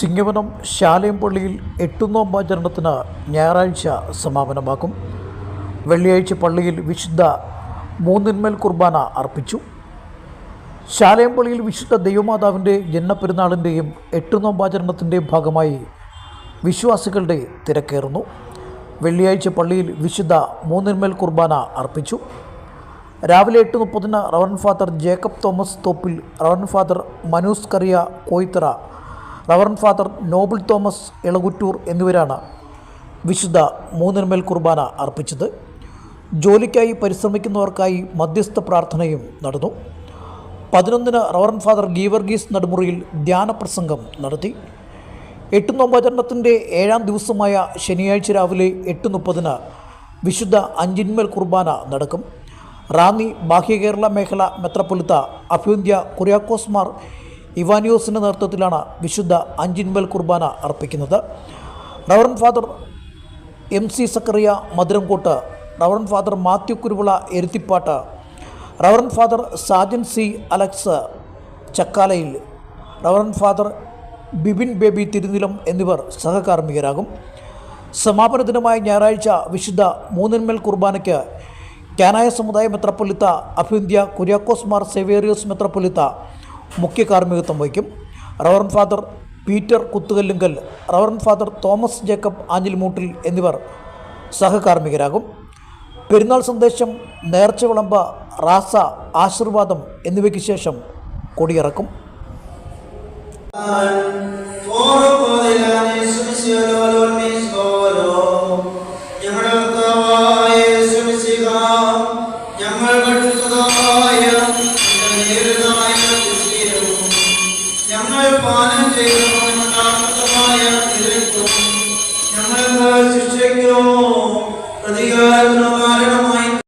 ചിങ്ങവനം ശാലയം പള്ളിയിൽ എട്ടുനോമ്പാചരണത്തിന് ഞായറാഴ്ച സമാപനമാക്കും. വെള്ളിയാഴ്ച പള്ളിയിൽ വിശുദ്ധ മൂന്നിന്മേൽ കുർബാന അർപ്പിച്ചു. ശാലയം പള്ളിയിൽ വിശുദ്ധ ദൈവമാതാവിൻ്റെ ജന്മപ്പെരുന്നാളിൻ്റെയും എട്ടുനോമ്പാചരണത്തിൻ്റെയും ഭാഗമായി വിശ്വാസികളുടെ തിരക്കേറുന്നു. വെള്ളിയാഴ്ച പള്ളിയിൽ വിശുദ്ധ മൂന്നിന്മേൽ കുർബാന അർപ്പിച്ചു. രാവിലെ 8:30 reverend father Jacob Thomas Thoppil, reverend father Manus Kuriya Koithara, reverend father Noble Thomas Elakuttoor എന്നിവരാണ് വിശുദ്ധ മൂന്നിന്മേൽ കുർബാന അർപ്പിച്ചത്. ജോലിക്കായി പരിശ്രമിക്കുന്നവർക്കായി മധ്യസ്ഥ പ്രാർത്ഥനയും നടന്നു. 11 റവറൻ ഫാദർ ഗീവർഗീസ് നടുമുറിയിൽ ധ്യാനപ്രസംഗം നടത്തി. എട്ടുനോമ്പാചരണത്തിൻ്റെ 7ാം ദിവസമായ ശനിയാഴ്ച രാവിലെ 8:30 വിശുദ്ധ അഞ്ചിന്മേൽ കുർബാന നടക്കും. റാന്നി ബാഹ്യകേരള മേഖല മെത്രാപ്പൊലീത്ത അഫ്യൂന്ത്യ കുര്യാക്കോസ് മാർ ഇവാനിയോസിൻ്റെ നേതൃത്വത്തിലാണ് വിശുദ്ധ അഞ്ചിന്മേൽ കുർബാന അർപ്പിക്കുന്നത്. Reverend father MC Zacharia Madhuramkott, reverend father Mathew Kuruvila Eruthippattu, reverend father Sajan C Alex Chakkalayil, reverend father Bibin Baby Thirunilam എന്നിവർ സഹകാർമ്മികരാകും. സമാപന ദിനമായ ഞായറാഴ്ച വിശുദ്ധ മൂന്നിന്മേൽ കുർബാനയ്ക്ക് കാനായ സമുദായ മെത്രാപ്പൊലീത്ത അഫ്യൂന്ത്യ കുര്യാക്കോസ് മാർ സേവേറിയോസ് മെത്രാപ്പൊലീത്ത മുഖ്യ കാർമ്മികത്വം വഹിക്കും. Reverend father Peter Kuthukallunkal, reverend father Thomas Jacob Anjilimoottil എന്നിവർ സഹകാർമ്മികരാകും. പെരുന്നാൾ സന്ദേശം, നേർച്ച വിളമ്പ്, റാസ, ആശീർവാദം എന്നിവയ്ക്ക് ശേഷം കൊടിയിറക്കും. ഞങ്ങൾ